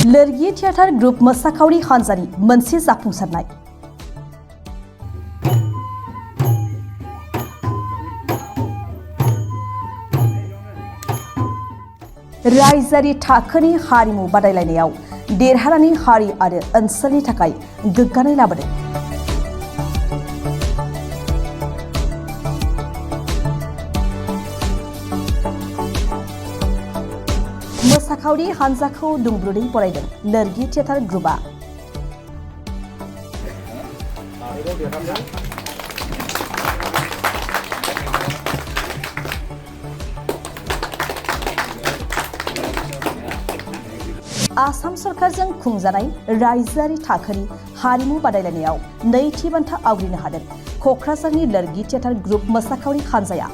लोरगि theatre group मोसाखावरि हानजानि मोनसे जाफुंसारनाय। रायजोआरि थाखोनि हारिमु बादायलायनायाव देरहानानै हारि आरो ओनसोलनि थाखाय गोग्गानाय लाबोदों। मोसाखावरि हानजाखौ दुंब्रुदै बरायदों लोरगि थियेटार ग्रुपआ। आसाम सरकारजों खुंजानाय रायजोआरि थाखोनि हारिमु बादायलायनायाव नैथि बान्था आवग्रिनो हादों क'क्राझारनि लोरगि थियेटार ग्रुप मोसाखावरि हानजाया।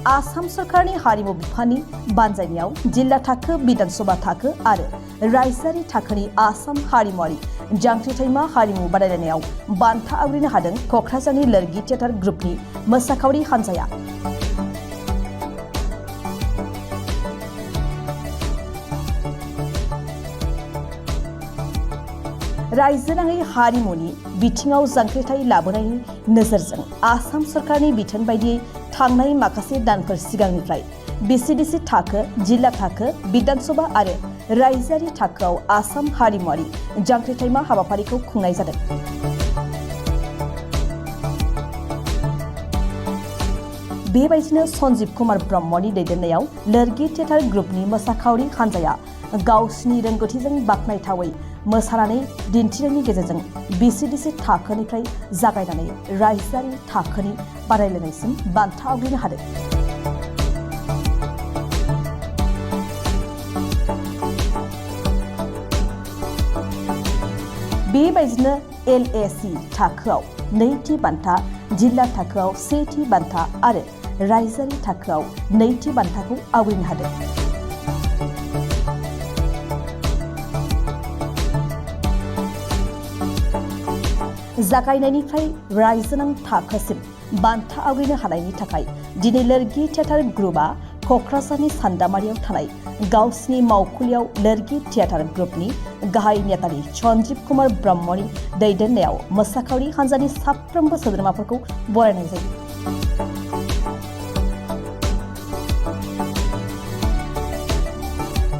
आसाम सरकारनि हारिमु बिफाननि बानजायनायाव जिल्ला थाखो, बिधानसभा थाखो आरो रायजोआरि थाखोनि आसाम हारिमुआरि जांख्रिथायमा हारिमु बादायलायनायाव बान्था आवग्रिनो हादों क'क्राझारनि लोरगि थियेटार ग्रुपनि मोसाखावरि हानजाया। रायजोनाङै हारिमुनि बिथिङाव जांख्रिथाय लाबोनायनि नोजोरजों आसाम सरकारनि बिथोन बायदियै थांनाय माखासे दानफोर सिगांनिफ्राय बिसिडिसि थाखो, जिल्ला थाखो, बिधानसभा आरो रायजोआरि थाखोआव आसाम हारिमुआरि जांख्रिथायमा हाबाफारिखौ खुंनाय जादों। बेबायदिनो सन्जीब कुमार ब्रह्मनि दैदेननायाव लोरगि थियेटार ग्रुपनि मोसाखावरि हानजाया गावसिनि रोंगौथिजों बाख्नायथावै मोसानानै दिन्थिनायनि गेजेरजों बिसिडिसि थाखोनिफ्राय जागायनानै रायजोआरि थाखोनि बादायलायनायसिम बान्था आवग्रिनो हादों। बेबायदिनो LAC थाखोआव नैथि बान्था, जिल्ला थाखोआव सेथि बान्था आरो रायजोआरि थाखोआव नैथि बान्थाखौ आवग्रिनो हादों। जागायनायनिफ्राय रायजोनां थाखोसिम बान्था आवग्रिनो हानायनि थाखाय दिनै लोरगि थियेटार ग्रुपआ क'क्राझारनि सान्दामारियाव थानाय गावसिनि मावखुलियाव लोरगि थियेटार ग्रुपनि गाहाय नेतानि सन्जीब कुमार ब्रह्मनि दैदेननायाव मोसाखावरि हानजानि साफ्रोमबो सोद्रोमाफोरखौ बरायनाय जायो।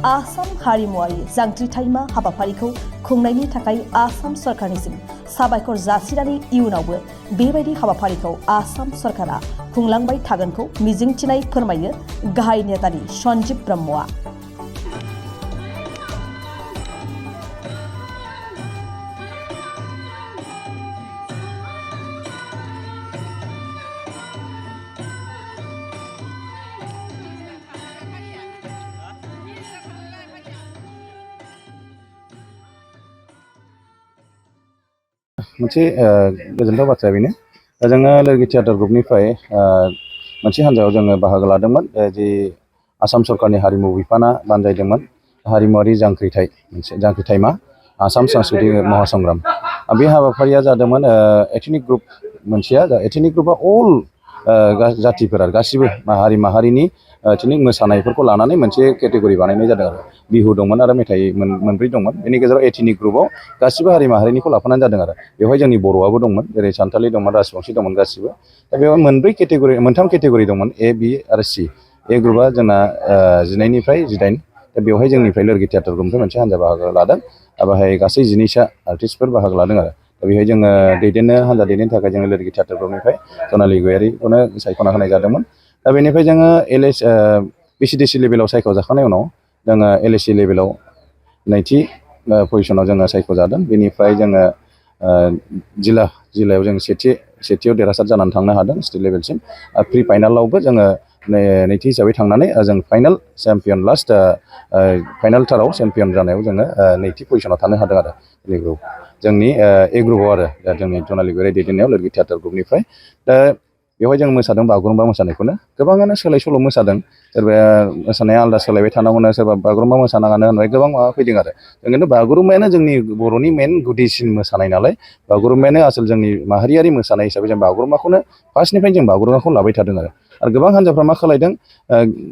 आसाम हारिमुआरि जांख्रिथायमा हाबाफारिखौ खुंनायनि थाखाय आसाम सरकारनिसिम साबायखर जासिनानै इयुनावबो बेबायदि हाबाफारिखौ आसाम सरकारा खुंलांबाय थागोनखौ मिजिंथिनाय फोरमायो गाहाय नेतानि सन्जीब ब्रह्मआ। मोनसे गोजोनथाव बाथ्रा बेनो जोङो लोरगि थियेटार ग्रुपनिफ्राय मोनसे हान्जायाव जोङो बाहागो लादोंमोन जि आसाम सरकारनि हारिमु बिफाना बानजायदोंमोन हारिमुआरि जांख्रिथायमा आसाम सांस्कृतिक महासंग्राम। बे हाबाफारिया जादोंमोन एथनिक ग्रुप मोनसेया एथनिक ग्रुपआ अल जातिफोरा गासिबो हारि माहारिनि एथनिक मोसानायफोरखौ लानानै मोनसे केटेगरि बानायनाय जादों आरो बिहु दंमोन आरो मेथाइ मोनब्रै दंमोन। बेनि गेजेराव एथनिक ग्रुपआव गासिबो हारि माहारिनिखौ लाफानाय जादों आरो बेवहाय जोंनि बर'आबो दंमोन, जेरै सानथालि दंमोन, राजबंशी दंमोन गासिबो। दा बेवहाय मोनथाम केटेगरि दंमोन A, B आरो C। ए ग्रुपआ जोंना 19 निफ्राय 18। दा बेवहाय जोंनिफ्राय लोरगि थियेटार ग्रुपनिफ्राय मोनसे हान्जा बाहागो लादों आरो बेहाय गासै 19सा आर्टिस्टफोर बाहागो लादों आरो दा बेवहाय जोङो हान्जा दैदेननो थाखाय जोङो लोरगि थियेटार ग्रुपनिफ्राय जनालि गयारिखौनो सायख'ना होनाय जादोंमोन। दा बेनिफ्राय जोङो बिसिडिसि लेभेलाव सायख'जाखांनायनि उनाव जोङो LAC लेभेलाव नैथि पजिसनाव जोङो सायख'जादों। बेनिफ्राय जोङो जिल्लायाव जों सेथियाव देरहासार जानानै थांनो हादों स्टेट लेभेलसिम। प्रि फाइनालावबो जोङो नैथि हिसाबै थांनानै जों फाइनाल चेम्पियन फाइनालथाराव चेम्पियन जानायाव जोङो नैथि पजिसनाव थानो हादों आरो जोंनि A ग्रुपआव आरो जोंनि जनालि गयारि दैदेननायाव लोरगि थियेटार ग्रुपनिफ्राय। दा बेवहाय जों मोसादों बागुरुम्बा मोसानायखौनो। गोबाङानो सोलाय सोल' मोसादों, सोरबाया मोसानाया आलादा सोलायबाय थानांगौनो, सोरबा बागुरुम्बा मोसानाङानो होनबाय, गोबां माबा फैदों आरो जों खिन्थु बागुरुम्बायानो जोंनि बर'नि मेन गुदिसिन मोसानाय नालाय बागुरुम्बायानो आसोल जोंनि माहारियारि मोसानाय हिसाबै जों बागुरुम्बाखौनो फार्स्टनिफ्रायनो जों बागुरुम्बाखौ लाबाय थादों आरो आरो गोबां हान्जाफ्रा मा खालायदों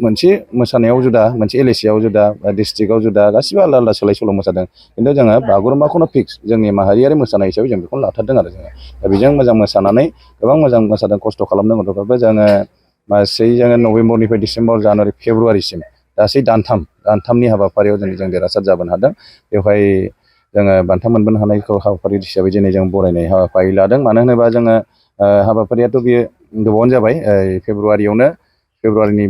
मोनसे मोसानायाव जुदा मोनसे एलएसियाव जुदा डिस्ट्रिक्टआव जुदा गासिबो आलादा आलादा सोलाय सोल' मोसादों खिन्थु जोङो बागुरुम्बाखौनो फिक्स जोंनि माहारियारि मोसानाय हिसाबै जों बेखौनो लाथारदों आरो जोङो दा बेजों मोजां मोसानानै गोबां मोजां मोसादों खस्थ' खालामदों गथ'फ्राबो जोङो गासै जोङो नभेम्बरनिफ्राय डिसेम्बर जानुवारि फेब्रुवारिसिम गासै दानथामनि हाबाफारियाव जों देरहासार जाबोनो हादों बेवहाय जोङो बान्था मोनबोनो हानायखौ हाबाफारि हिसाबै दिनै जों बरायनाय हाबाफारि लादों मानो होनोबा जोङो हाबाफारियाथ' बेयो गोबावानो जाबाय फेब्रुवारिनि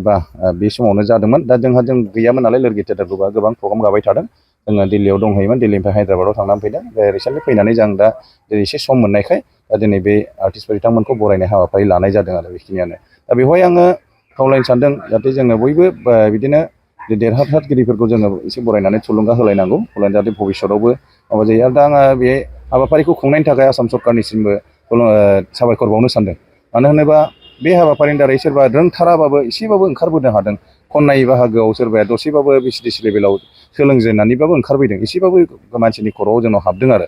बे समावनो जादोंमोन दा जों गैयामोन नालाय लोरगि थियेटार ग्रुपआ गोबां प्रग्राम गाबाय थादों जोङो दिल्लीयाव दंहैयोमोन दिल्लीनिफ्राय हायद्राबादाव थांनानै फैदों रिसेन्टलि फैनानै जों दा एसे सम मोननायखाय दा दिनै बे आर्टिस्टफोर बिथांमोनखौ बरायनाय हाबाफारि लानाय जादों आरो बेखिनियानो दा बेवहाय आङो खावलायनो सानदों जाहाथे जोङो बयबो बिदिनो देरहासारगिरिफोरखौ जोङो एसे बरायनानै थुलुंगा होलायनांगौ जाहाथे भबिसतआवबो माबा जायो आरो दा आङो बे हाबाफारिखौ खुंनायनि थाखाय आसाम सरकारनिसिमबो साबायखर बावनो सानदों मानो होनोबा बे हाबाफारिनि दारै सोरबा रोंथाराबाबो एसेबाबो ओंखारबोनो हादों खन्नाय बाहागोआव सोरबाया दसेबाबो बिसिडिसि लेभेलाव सोलोंजेननानैबाबो ओंखारबोदों एसेबाबो मानसिनि खर'आव जोंनाव हाबदों आरो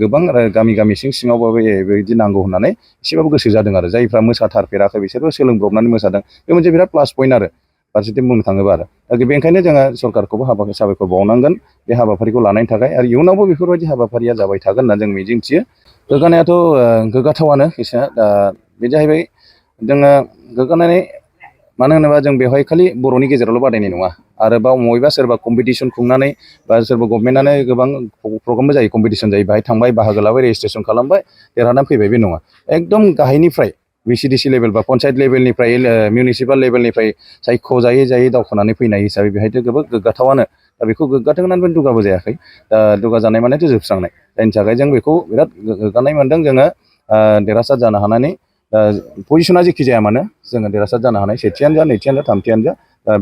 गोबां गामि सिङावबाबो बिदि नांगौ होननानै एसेबाबो गोसो जादों आरो जायफ्रा मोसाथारफेराखै बिसोरबो सोलोंब्रबनानै मोसादों बे मोनसे बिराद प्लास पइन्ट आरो फारसेथिं बुंनो थाङोबा आरो दा बेनिखायनो जोङो सरकारखौबो साबायखर बावनांगोन बे हाबाफारिखौ लानायनि थाखाय आरो इयुनावबो बेफोरबायदि हाबाफारिया जाबाय थागोन होनना जों मिजिंथियो गोग्गानायाथ' गोग्गाथावानो दा बे जाहैबाय जोङो गोग्गानानै मानो होनोबा जों बेवहाय खालि बर'नि गेजेरावल' बादायनाय नङा आरोबाव बबेबा सोरबा कम्पिटिसन खुंनानै बा सोरबा गभर्नमेन्टआनो गोबां प्रग्रामबो जायो कम्पिटिसन जायो बाहाय थांबाय बाहागो लाबाय रेजिस्ट्रेसन खालामबाय देरहानानै फैबाय बे नङा एकदम गाहायनिफ्राय भिसिडिसि लेभेल बा पन्सायत लेभेलनिफ्राय मिउनिसिपाल लेभेलनिफ्राय जायै दावखोनानै फैनाय हिसाबै बेहायथ' जोबोद गोग्गाथावानो दा बेखौ गोग्गाथों होननानै दुगाबो जायाखै दा दुगा जानाय मानेथ' जोबस्रांनाय जायनि थाखाय जों बेखौ बिराद गोग्गानाय मोनदों जोङो देरहासार जानो हानानै पजिसना जेखि जाया मानो जोङो देरहासार जानो हानाय सेथियानो जा नैथियानो जा थामथियानो जा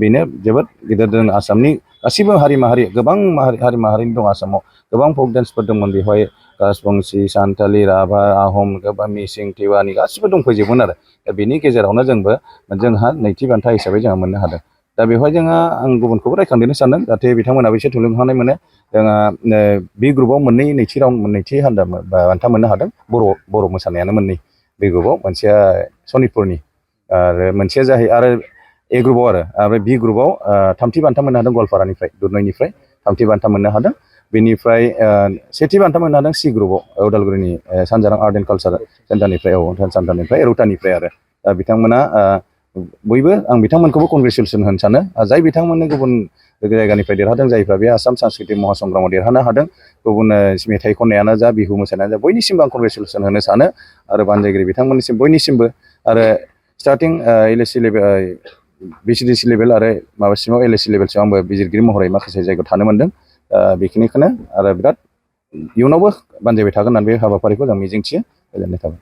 बेनो जोबोद गिदिर जों आसामनि गासैबो हारि माहारि गोबां हारि माहारिनि दं आसामाव गोबां फक डान्सफोर दंमोन बेवहाय राजबंसि सान्थालि राभा आहम गोबां मिसिं टिवानि गासिबो दंफैजोबमोन आरो दा बेनि गेजेरावनो जोंहा नैथि बान्था हिसाबै जोंहा मोननो हादों दा बेवहाय आं गुबुनखौबो रायखांदेरनो सानदों जाहाथे बिथांमोनाबो एसे थुलुंगाखांनाय मोनो जोंहा बे ग्रुपआव नैथि बान्था मोननो हादों बर' मोसानायानो मोननै बे ग्रुपआव मोनसेया सनितपुरनि आरो मोनसेया जाहैबाय आरो ए ग्रुपआव आरो बि ग्रुपआव थामथि बान्था मोननो हादों गवालपारानिफ्राय दुधनैनिफ्राय थामथि बान्था मोननो हादों बेनिफ्राय सेथि बान्था मोननो हादों सि ग्रुपआव उदालगुरिनि सानजारां आर्ट एन्ड कालसार सेन्टारनिफ्राय रौतानिफ्राय आरो दा बिथांमोना बयबो आं बिथांमोनखौबो कंग्रेसुलेसन होनो सानो जाय बिथांमोननो गुबुन जायगानिफ्राय देरहादों जायफ्रा बे आसाम सांस्कृतिक महासंग्रामाव देरहानो हादों गुबुन मेथाइ खननायानो जा बिहु मोसानायानो जा बयनिसिमबो आं कंग्रेसुलेसन होनो सानो आरो बानजायगिरि बिथांमोननिसिम बयनिसिमबो आरो starting LAC level VCDC level आरो माबासिमाव एलएसि लेभेलसिम आंबो बिजिरगिरि महरै माखासे जायगायाव थानो मोनदों बेखिनिखौनो आरो बिराद इयुनावबो बानजायबाय थागोन होननानै बे हाबाफारिखौ जों मिजिंथियो गोजोननाय थाबाय